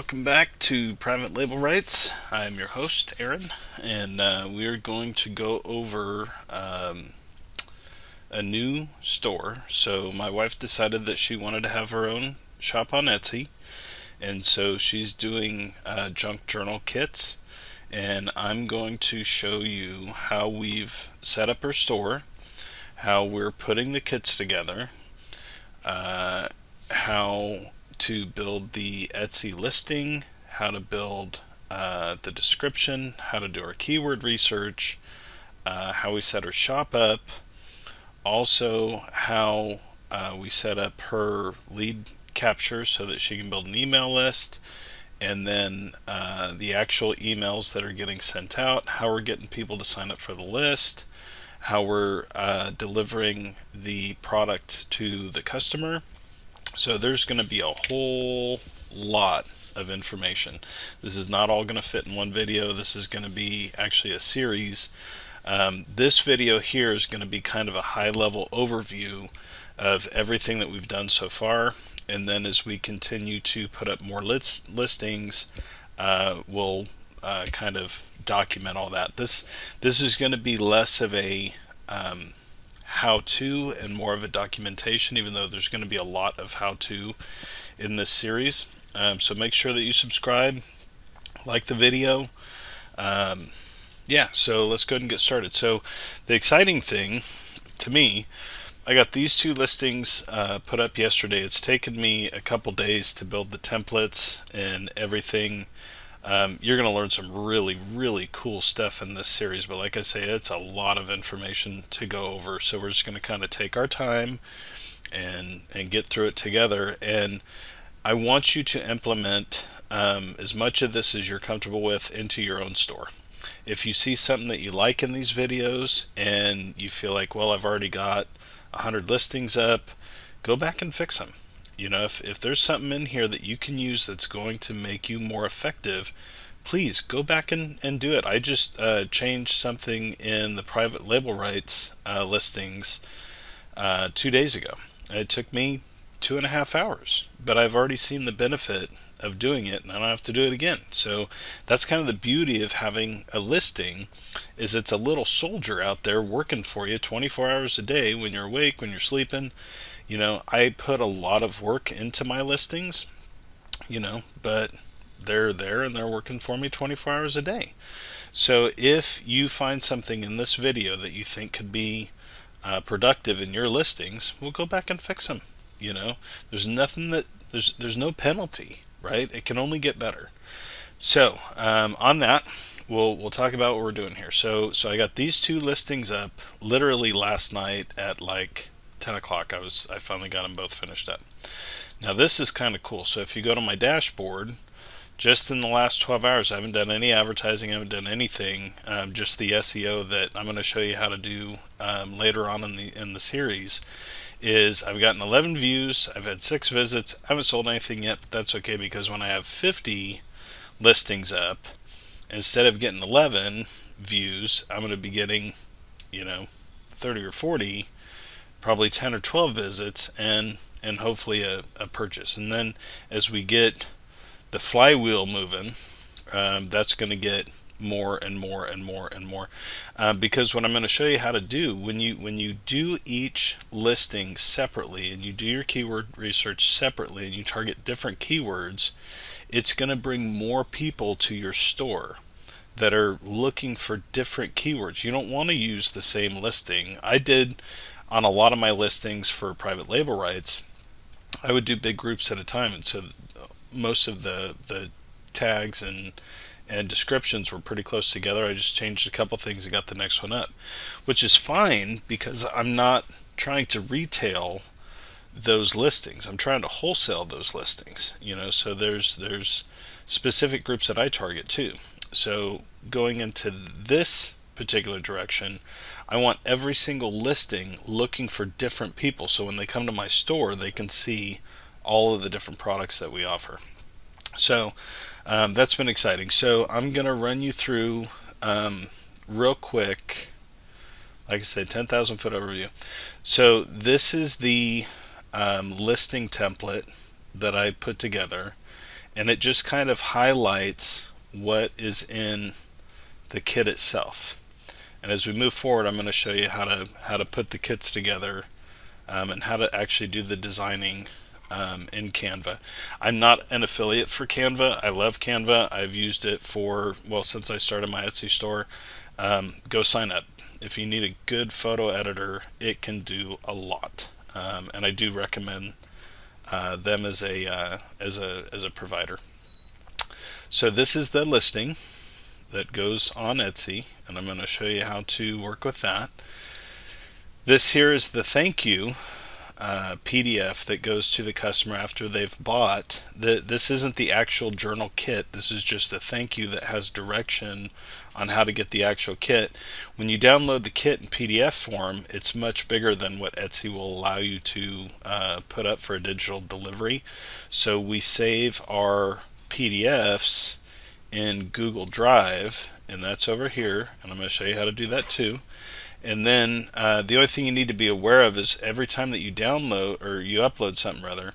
Welcome back to Private Label Rights. I'm your host, Aaron, and we are going to go over a new store. So, my wife decided that she wanted to have her own shop on Etsy, and so she's doing junk journal kits. And I'm going to show you how we've set up her store, how we're putting the kits together, how to build the Etsy listing, how to build the description, how to do our keyword research, how we set our shop up, also how we set up her lead capture so that she can build an email list, and then the actual emails that are getting sent out, how we're getting people to sign up for the list, how we're delivering the product to the customer. So there's going to be a whole lot of information. This is not all going to fit in one video. This is going to be actually a series. This video here is going to be kind of a high-level overview of everything that we've done so far, and then as we continue to put up more listings, we'll kind of document all that. This is going to be less of a how-to and more of a documentation, even though there's going to be a lot of how-to in this series. So make sure that you subscribe, like the video. So let's go ahead and get started. So the exciting thing to me, I got these two listings put up yesterday. It's taken me a couple days to build the templates and everything. You're going to learn some really, really cool stuff in this series, but like I say, it's a lot of information to go over, so we're just going to kind of take our time and get through it together. And I want you to implement as much of this as you're comfortable with into your own store. If you see something that you like in these videos and you feel like, well, I've already got 100 listings up, go back and fix them. You know, if there's something in here that you can use that's going to make you more effective, please go back and do it. I just changed something in the private label rights listings 2 days ago. It took me 2.5 hours, but I've already seen the benefit of doing it, and I don't have to do it again. So that's kind of the beauty of having a listing, is it's a little soldier out there working for you 24 hours a day when you're awake, when you're sleeping. You know, I put a lot of work into my listings, but they're there and they're working for me 24 hours a day. So if you find something in this video that you think could be productive in your listings, we'll go back and fix them. There's nothing there's no penalty, right? It can only get better. So on that, we'll talk about what we're doing here. So I got these two listings up literally last night at like 10 o'clock. I finally got them both finished up. Now this is kind of cool. So if you go to my dashboard, just in the last 12 hours, I haven't done any advertising, I haven't done anything, just the SEO that I'm going to show you how to do later on in the series. Is I've gotten 11 views, I've had 6 visits, I haven't sold anything yet, but that's okay, because when I have 50 listings up, instead of getting 11 views, I'm going to be getting 30 or 40, probably 10 or 12 visits, and hopefully a purchase. And then as we get the flywheel moving, that's going to get more and more and more and more, because what I'm going to show you how to do, when you do each listing separately and you do your keyword research separately and you target different keywords, it's going to bring more people to your store that are looking for different keywords. You don't want to use the same listing. I did on a lot of my listings for private label rights, I would do big groups at a time, and so most of the tags and descriptions were pretty close together. I just changed a couple things and got the next one up, which is fine because I'm not trying to retail those listings. I'm trying to wholesale those listings, so there's specific groups that I target too. So going into this particular direction, I want every single listing looking for different people, so when they come to my store, they can see all of the different products that we offer. So that's been exciting. So I'm going to run you through real quick, like I said, 10,000 foot overview. So this is the listing template that I put together, and it just kind of highlights what is in the kit itself. And as we move forward, I'm going to show you how to put the kits together, and how to actually do the designing in Canva. I'm not an affiliate for Canva. I love Canva. I've used it for, well, since I started my Etsy store. Go sign up. If you need a good photo editor, it can do a lot, and I do recommend them as a provider. So this is the listing that goes on Etsy, and I'm going to show you how to work with that. This here is the thank you PDF that goes to the customer after they've bought. This isn't the actual journal kit. This is just a thank you that has direction on how to get the actual kit. When you download the kit in PDF form, it's much bigger than what Etsy will allow you to put up for a digital delivery. So we save our PDFs in Google Drive, and that's over here, and I'm going to show you how to do that too. And then the only thing you need to be aware of is every time that you download, or you upload something rather,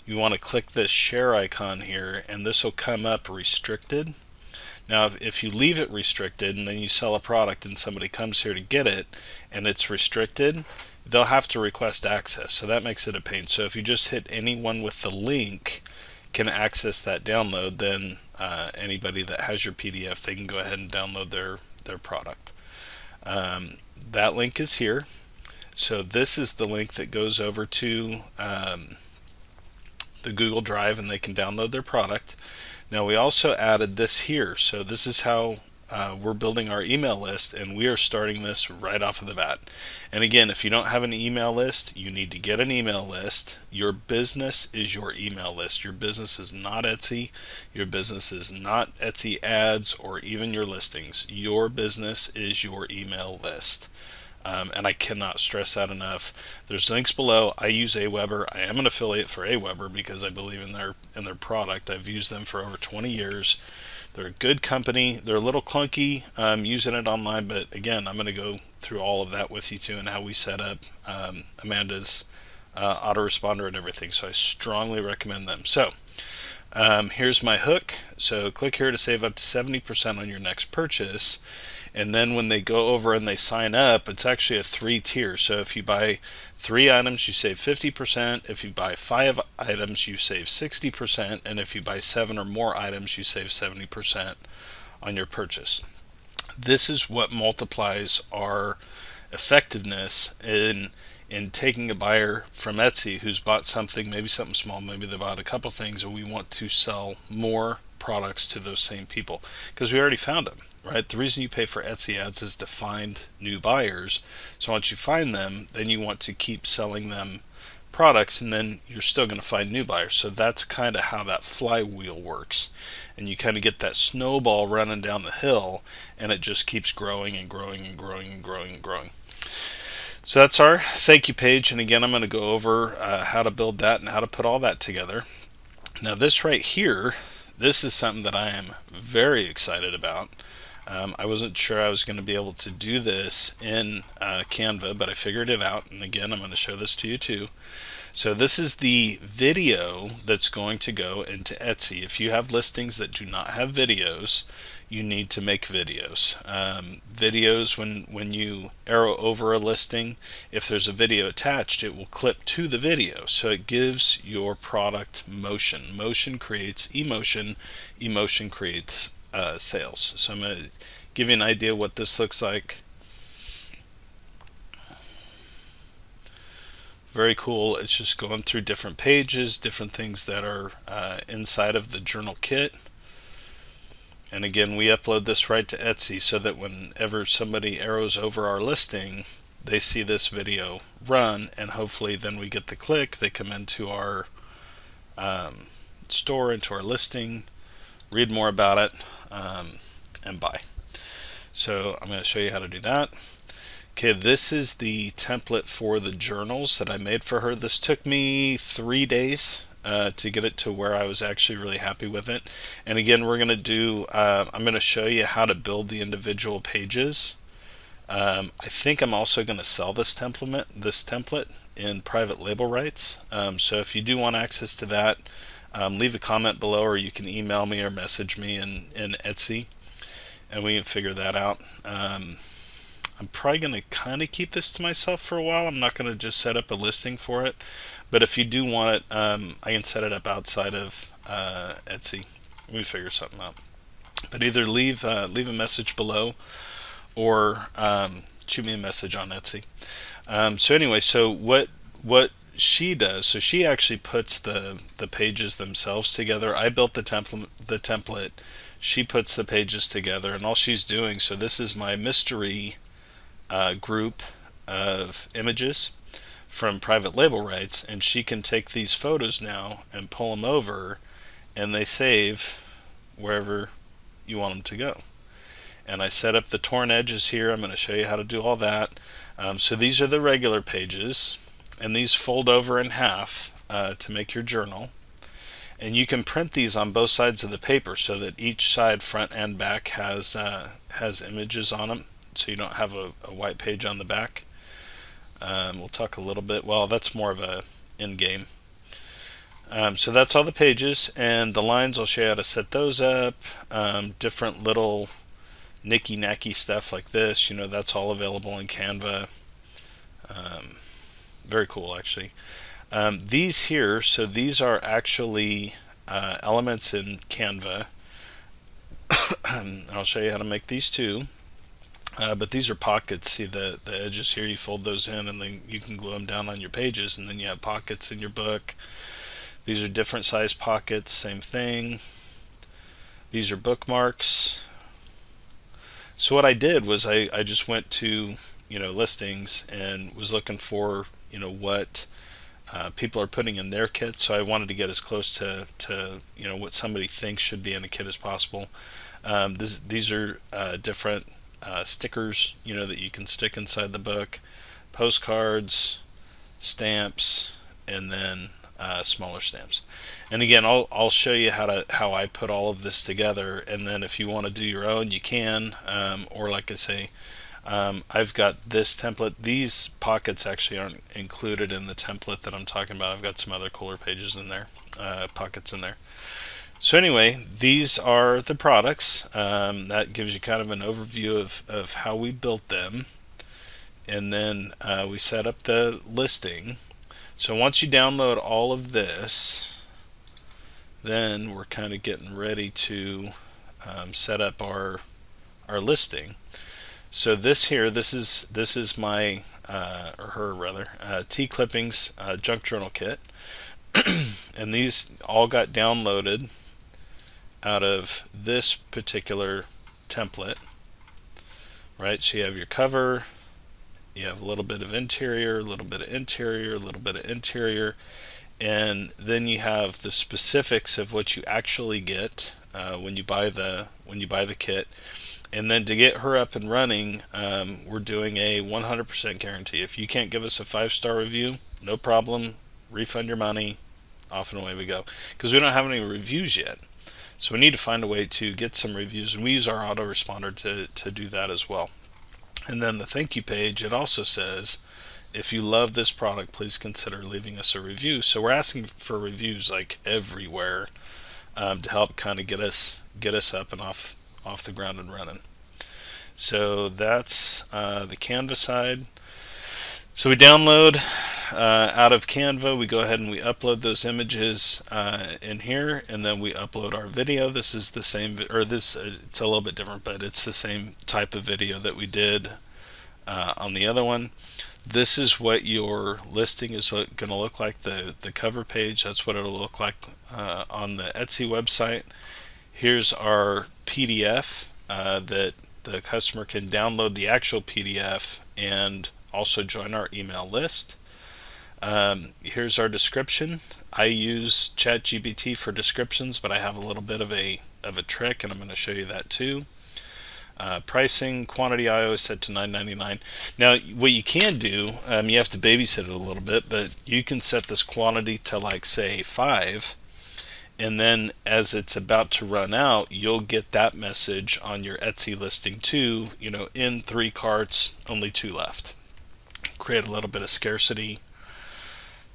you want to click this share icon here, and this will come up restricted. Now if you leave it restricted and then you sell a product and somebody comes here to get it and it's restricted, they'll have to request access, so that makes it a pain. So if you just hit anyone with the link can access that download, then anybody that has your PDF, they can go ahead and download their product. That link is here. So this is the link that goes over to the Google Drive, and they can download their product. Now we also added this here. So this is how we're building our email list, and we are starting this right off of the bat. And again, if you don't have an email list, you need to get an email list. Your business is your email list. Your business is not Etsy. Your business is not Etsy ads or even your listings. Your business is your email list. And I cannot stress that enough. There's links below. I use Aweber. I am an affiliate for Aweber because I believe in their product. I've used them for over 20 years. They're a good company. They're a little clunky using it online, but again, I'm going to go through all of that with you too, and how we set up Amanda's autoresponder and everything. So I strongly recommend them. So here's my hook. So click here to save up to 70% on your next purchase. And then when they go over and they sign up, it's actually a 3-tier. So if you buy 3 items, you save 50%. If you buy 5 items, you save 60%. And if you buy 7 or more items, you save 70% on your purchase. This is what multiplies our effectiveness in taking a buyer from Etsy who's bought something, maybe something small, maybe they bought a couple things, and we want to sell more products to those same people because we already found them, right? The reason you pay for Etsy ads is to find new buyers. So once you find them, then you want to keep selling them products, and then you're still going to find new buyers. So that's kind of how that flywheel works, and you kind of get that snowball running down the hill, and it just keeps growing and growing and growing and growing and growing. So that's our thank you page, and again I'm going to go over how to build that and how to put all that together. Now this right here, this is something that I am very excited about. I wasn't sure I was going to be able to do this in Canva, but I figured it out, and again I'm going to show this to you too. So this is the video that's going to go into Etsy. If you have listings that do not have videos, you need to make videos. Videos, when you arrow over a listing, if there's a video attached, it will clip to the video. So it gives your product motion. Motion creates emotion. Emotion creates sales. So I'm going to give you an idea what this looks like. Very cool. It's just going through different pages, different things that are inside of the journal kit. And again, we upload this right to Etsy so that whenever somebody arrows over our listing, they see this video run, and hopefully then we get the click, they come into our store, into our listing, read more about it, and buy. So I'm going to show you how to do that. Okay, this is the template for the journals that I made for her. This took me 3 days to get it to where I was actually really happy with it. And again, we're going to do, I'm going to show you how to build the individual pages. I think I'm also going to sell this template in private label rights. So if you do want access to that, leave a comment below, or you can email me or message me in Etsy, and we can figure that out. I'm probably going to kind of keep this to myself for a while. I'm not going to just set up a listing for it. But if you do want it, I can set it up outside of Etsy. We figure something out. But either leave a message below, or shoot me a message on Etsy. So anyway, so what she does, so she actually puts the pages themselves together. I built the template. She puts the pages together, and all she's doing. So this is my mystery group of images from private label rights, and she can take these photos now and pull them over, and they save wherever you want them to go. And I set up the torn edges here. I'm going to show you how to do all that. So these are the regular pages, and these fold over in half to make your journal. And you can print these on both sides of the paper so that each side, front and back, has images on them, so you don't have a white page on the back. We'll talk a little bit. Well, that's more of a in-game. So that's all the pages, and the lines, I'll show you how to set those up. Different little nicky-nacky stuff like this, that's all available in Canva. Very cool, actually. These here, so these are actually elements in Canva. I'll show you how to make these too. But these are pockets. See the edges here, you fold those in, and then you can glue them down on your pages, and then you have pockets in your book. These are different size pockets, same thing. These are bookmarks. So what I did was I just went to listings and was looking for what people are putting in their kits. So I wanted to get as close to what somebody thinks should be in a kit as possible. These are different stickers that you can stick inside the book, postcards, stamps, and then smaller stamps. And again, I'll show you how I put all of this together, and then if you want to do your own, you can, or like I say, I've got this template. These pockets actually aren't included in the template that I'm talking about. I've got some other cooler pages in there, pockets in there. So anyway, these are the products. That gives you kind of an overview of how we built them, and then we set up the listing. So once you download all of this, then we're kind of getting ready to set up our listing. So this here, this is my or her rather T Clippings junk journal kit, and these all got downloaded out of this particular template, right? So you have your cover, you have a little bit of interior, a little bit of interior, a little bit of interior, and then you have the specifics of what you actually get when you buy the kit. And then to get her up and running, we're doing a 100% guarantee. If you can't give us a 5-star review, no problem, refund your money, off and away we go. Because we don't have any reviews yet. So we need to find a way to get some reviews, and we use our autoresponder to do that as well. And then the thank you page, it also says, if you love this product, please consider leaving us a review. So we're asking for reviews like everywhere to help kind of get us up and off the ground and running. So that's the Canva side. So we download out of Canva, we go ahead and we upload those images in here, and then we upload our video. This is the same, or this it's a little bit different, but it's the same type of video that we did on the other one. This is what your listing is going to look like, the cover page. That's what it'll look like on the Etsy website. Here's our PDF that the customer can download the actual PDF and also join our email list. Here's our description. I use ChatGPT for descriptions, but I have a little bit of a trick, and I'm going to show you that too. Pricing, quantity I always set to $9.99. Now what you can do, you have to babysit it a little bit, but you can set this quantity to like say 5, and then as it's about to run out, you'll get that message on your Etsy listing too, in 3 carts, only 2 left. Create a little bit of scarcity.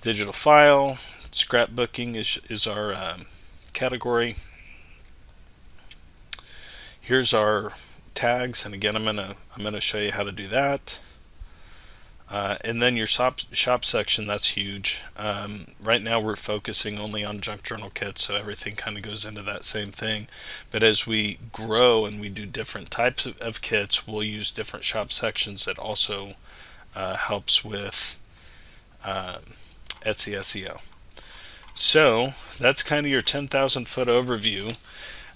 Digital file, Scrapbooking is our category. Here's our tags, and again, I'm gonna show you how to do that. And then your shop section, that's huge. Right now we're focusing only on junk journal kits, so everything kind of goes into that same thing. But as we grow and we do different types of kits, we'll use different shop sections that also helps with Etsy SEO. So that's kind of your 10,000 foot overview.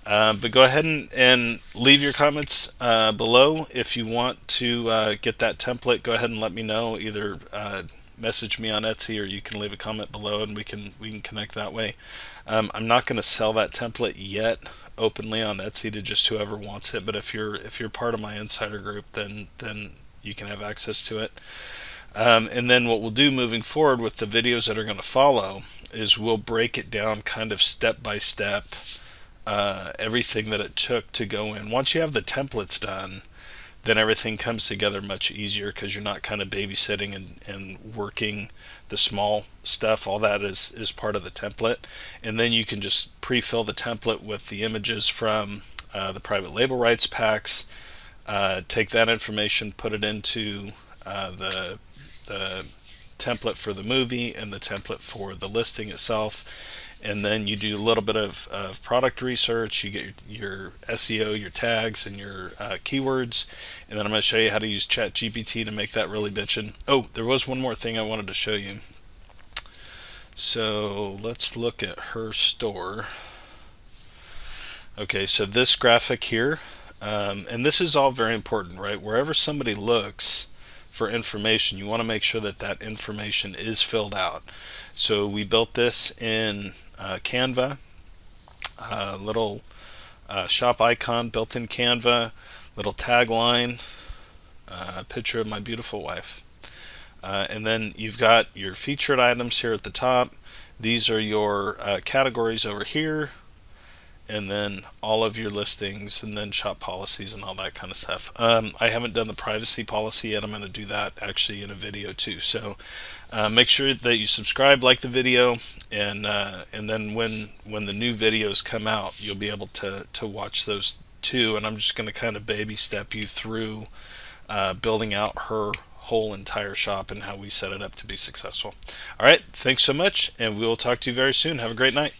But go ahead and leave your comments below. If you want to get that template, go ahead and let me know. Either message me on Etsy, or you can leave a comment below, and we can connect that way. I'm not going to sell that template yet openly on Etsy to just whoever wants it. But if you're part of my insider group, then you can have access to it. And then what we'll do moving forward with the videos that are going to follow is we'll break it down kind of step by step. Everything that it took to go in. Once you have the templates done, then everything comes together much easier, because you're not kind of babysitting and working the small stuff. All that is part of the template. And then you can just pre-fill the template with the images from the private label rights packs, take that information, put it into the template for the movie and the template for the listing itself. And then you do a little bit of product research. You get your SEO, your tags, and your keywords. And then I'm going to show you how to use ChatGPT to make that really bitchin'. Oh, there was one more thing I wanted to show you. So let's look at her store. Okay, so this graphic here, and this is all very important, right? Wherever somebody looks for information, you want to make sure that that information is filled out. So we built this in Canva, little shop icon built in Canva, little tagline, picture of my beautiful wife. And then you've got your featured items here at the top. These are your categories over here, and then all of your listings, and then shop policies and all that kind of stuff. I haven't done the privacy policy yet. I'm going to do that actually in a video too. So make sure that you subscribe, like the video, and then when the new videos come out, you'll be able to watch those too. And I'm just going to kind of baby step you through building out her whole entire shop and how we set it up to be successful. All right, thanks so much, and we will talk to you very soon. Have a great night.